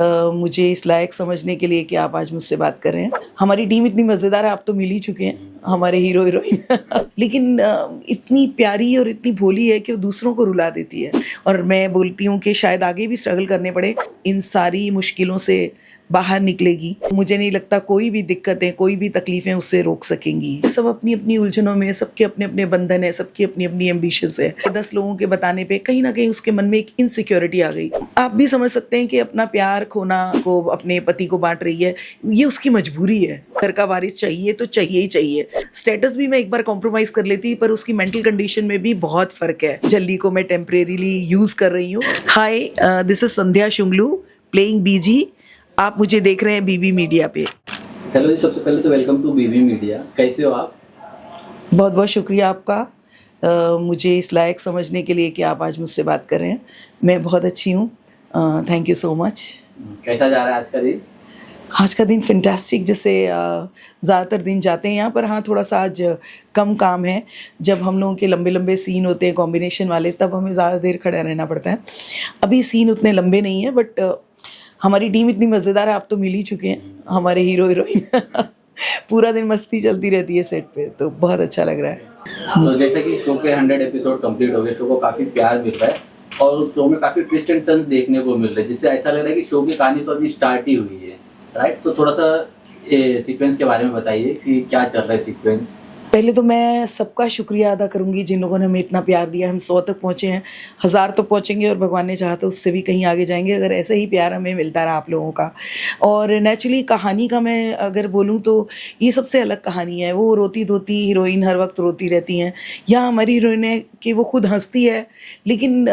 मुझे इस लायक समझने के लिए कि आप आज मुझसे बात कर रहे हैं। हमारी टीम इतनी मज़ेदार है, आप तो मिल ही चुके हैं, हमारे हीरो हीरोइन लेकिन इतनी प्यारी और इतनी भोली है कि वो दूसरों को रुला देती है। और मैं बोलती हूँ कि शायद आगे भी स्ट्रगल करने पड़े, इन सारी मुश्किलों से बाहर निकलेगी। मुझे नहीं लगता कोई भी दिक्कतें, कोई भी तकलीफ़ें उससे रोक सकेंगी। सब अपनी अपनी उलझनों में, सबके अपने अपने बंधन है, सबकी अपनी अपनी एम्बिशंस है। 10 लोगों के बताने पे कहीं ना कहीं उसके मन में एक इनसिक्योरिटी आ गई। आप भी समझ सकते हैं कि अपना प्यार खोना को अपने पति को बांट रही है, ये उसकी मजबूरी है। घर का वारिस चाहिए तो चाहिए ही चाहिए। स्टेटस भी मैं एक बार कॉम्प्रोमाइज़ कर लेती, पर उसकी मेंटल कंडीशन में भी बहुत फ़र्क है। जल्दी को मैं टेम्परेरीली यूज़ कर रही हूँ। Hi, this is Sandhya Shunglu playing BG. आप मुझे देख रहे हैं बीबी मीडिया पे। हेलो जी, सबसे पहले तो वेलकम टू बीबी मीडिया। कैसे हो आप? बहुत बहुत शुक्रिया आपका मुझे इस लायक समझने के लिए कि आप आज मुझसे बात कर रहे हैं। मैं बहुत अच्छी हूँ, थैंक यू सो मच। कैसा जा रहा है आज का दिन? आज का दिन फैंटास्टिक, जैसे ज़्यादातर दिन जाते हैं यहाँ पर। हाँ, थोड़ा सा आज कम काम है। जब हम लोगों के लंबे लंबे सीन होते हैं कॉम्बिनेशन वाले, तब हमें ज़्यादा देर खड़ा रहना पड़ता है। अभी सीन उतने लंबे नहीं है, बट हमारी टीम इतनी मज़ेदार है, आप तो मिल ही चुके हैं, हमारे हीरो हीरोइन पूरा दिन मस्ती चलती रहती है सेट पे, तो बहुत अच्छा लग रहा है। तो जैसे कि शो के 100 एपिसोड कंप्लीट हो गए, शो को काफी प्यार मिल रहा है और शो में काफी ट्विस्ट एंड टर्न्स देखने को मिल रहे हैं, जिससे ऐसा लग रहा है कि शो की कहानी तो अभी स्टार्ट ही हुई है, राइट? तो थोड़ा सा सीक्वेंस के बारे में बताइए कि क्या चल रहा है सीक्वेंस। पहले तो मैं सबका शुक्रिया अदा करूंगी जिन लोगों ने हमें इतना प्यार दिया। हम 100 तक पहुँचे हैं, 1000 तो पहुँचेंगे और भगवान ने चाहा तो उससे भी कहीं आगे जाएंगे, अगर ऐसे ही प्यार हमें मिलता रहा आप लोगों का। और नेचुरली कहानी का मैं अगर बोलूँ तो ये सबसे अलग कहानी है। वो रोती धोती हीरोइन हर वक्त रोती रहती हैं। यहाँ हमारी हीरोइन है कि वो खुद हंसती है, लेकिन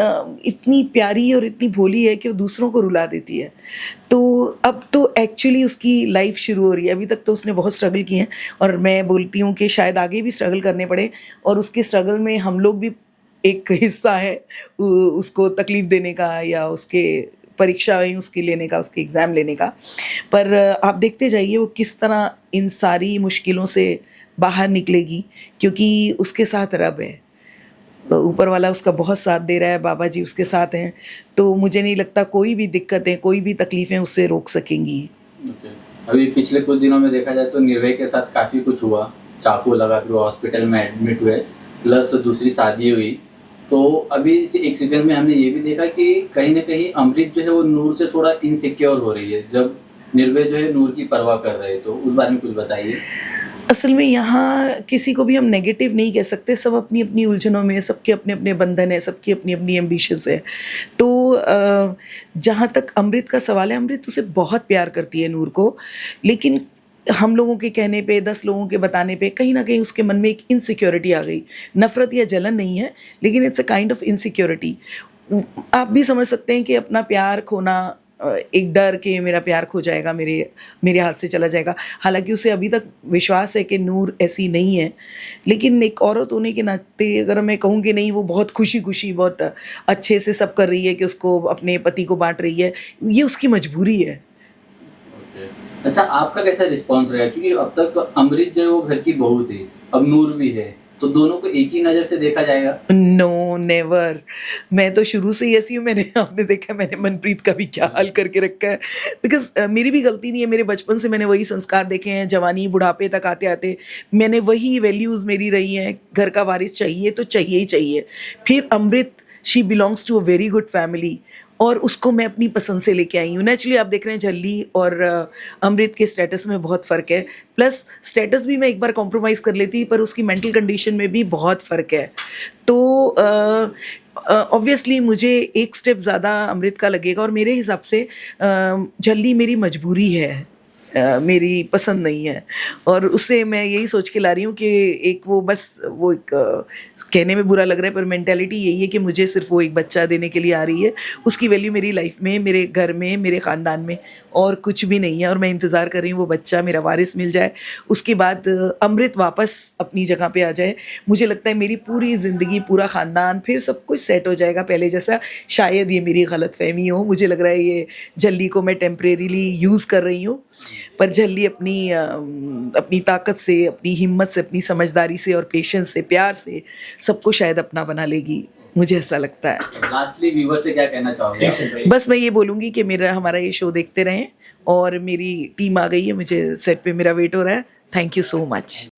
इतनी प्यारी और इतनी भोली है कि वो दूसरों को रुला देती है। तो अब तो एक्चुअली उसकी लाइफ शुरू हो रही है। अभी तक तो उसने बहुत स्ट्रगल किए हैं, और मैं बोलती हूँ कि शायद आगे भी स्ट्रगल करने पड़े, और उसके स्ट्रगल में हम लोग भी एक हिस्सा है उसको तकलीफ़ देने का, या उसके परीक्षाएं उसकी लेने का, उसके एग्ज़ाम लेने का। पर आप देखते जाइए वो किस तरह इन सारी मुश्किलों से बाहर निकलेगी, क्योंकि उसके साथ रब है। ऊपर वाला उसका बहुत साथ दे रहा है, बाबा जी उसके साथ हैं। तो मुझे नहीं लगता कोई भी दिक्कतें, कोई भी तकलीफ़ें उससे रोक सकेंगी। अभी पिछले कुछ दिनों में देखा जाए तो निर्भय के साथ काफी कुछ हुआ, चाकू लगा, फिर हॉस्पिटल में एडमिट हुए, प्लस दूसरी शादी हुई। तो अभी एक सीक्वेंस में हमने ये भी देखा कि कहीं ना कहीं अमृत जो है वो नूर से थोड़ा इनसिक्योर हो रही है, जब निर्भय जो है नूर की परवाह कर रहे हैं। तो उस बारे में कुछ बताइए। असल में यहाँ किसी को भी हम नेगेटिव नहीं कह सकते। सब अपनी अपनी उलझनों में, सबके अपने अपने बंधन है, सबकी अपनी अपनी एम्बिशंस है। तो जहाँ तक अमृत का सवाल है, अमृत उसे बहुत प्यार करती है नूर को, लेकिन हम लोगों के कहने पे, 10 लोगों के बताने पे कहीं ना कहीं उसके मन में एक इनसिक्योरिटी आ गई। नफ़रत या जलन नहीं है, लेकिन it's a kind of insecurity. आप भी समझ सकते हैं कि अपना प्यार खोना, एक डर कि मेरा प्यार खो जाएगा, मेरे हाथ से चला जाएगा। हालांकि उसे अभी तक विश्वास है कि नूर ऐसी नहीं है, लेकिन एक औरत होने के नाते अगर मैं कहूँ कि नहीं, वो बहुत खुशी खुशी, बहुत अच्छे से सब कर रही है कि उसको अपने पति को बांट रही है, ये उसकी मजबूरी है। अच्छा, आपका कैसा रिस्पॉन्स रहा? क्योंकि अब तक अमृत जो है वो घर की बहू थी, अब नूर भी है, तो दोनों को एक ही नज़र से देखा जाएगा? No, never. मैं तो शुरू से ही ऐसी हूँ। आपने देखा मैंने मनप्रीत का भी क्या हाल करके रखा है। बिकॉज मेरी भी गलती नहीं है। मेरे बचपन से मैंने वही संस्कार देखे हैं, जवानी बुढ़ापे तक आते आते मैंने वही वैल्यूज़ मेरी रही हैं। घर का वारिस चाहिए तो चाहिए ही चाहिए। फिर Amrit, she belongs to a very good family, और उसको मैं अपनी पसंद से लेके आई हूँ। नेचुरली आप देख रहे हैं झल्ली और अमृत के स्टेटस में बहुत फ़र्क है। प्लस स्टेटस भी मैं एक बार कॉम्प्रोमाइज़ कर लेती, पर उसकी मेंटल कंडीशन में भी बहुत फ़र्क है। तो ऑब्वियसली मुझे एक स्टेप ज़्यादा अमृत का लगेगा, और मेरे हिसाब से झल्ली मेरी मजबूरी है, मेरी पसंद नहीं है। और उससे मैं यही सोच के ला रही हूँ कि एक वो बस वो एक कहने में बुरा लग रहा है, पर मेंटालिटी यही है कि मुझे सिर्फ वो एक बच्चा देने के लिए आ रही है। उसकी वैल्यू मेरी लाइफ में, मेरे घर में, मेरे ख़ानदान में और कुछ भी नहीं है। और मैं इंतज़ार कर रही हूँ वो बच्चा मेरा वारिस मिल जाए, उसके बाद अमृत वापस अपनी जगह पे आ जाए। मुझे लगता है मेरी पूरी ज़िंदगी, पूरा ख़ानदान, फिर सब कुछ सेट हो जाएगा पहले जैसा। शायद ये मेरी गलतफहमी हो, मुझे लग रहा है ये झल्ली को मैं टेम्परेरीली यूज़ कर रही हूँ, पर झल्ली अपनी ताकत से, अपनी हिम्मत से, अपनी समझदारी से और पेशेंस से, प्यार से सबको शायद अपना बना लेगी। मुझे ऐसा लगता है। लास्टली व्यूवर से क्या कहना चाहोगे आप? बस मैं ये बोलूँगी कि मेरा हमारा ये शो देखते रहें, और मेरी टीम आ गई है, मुझे सेट पे मेरा वेट हो रहा है। Thank you so much.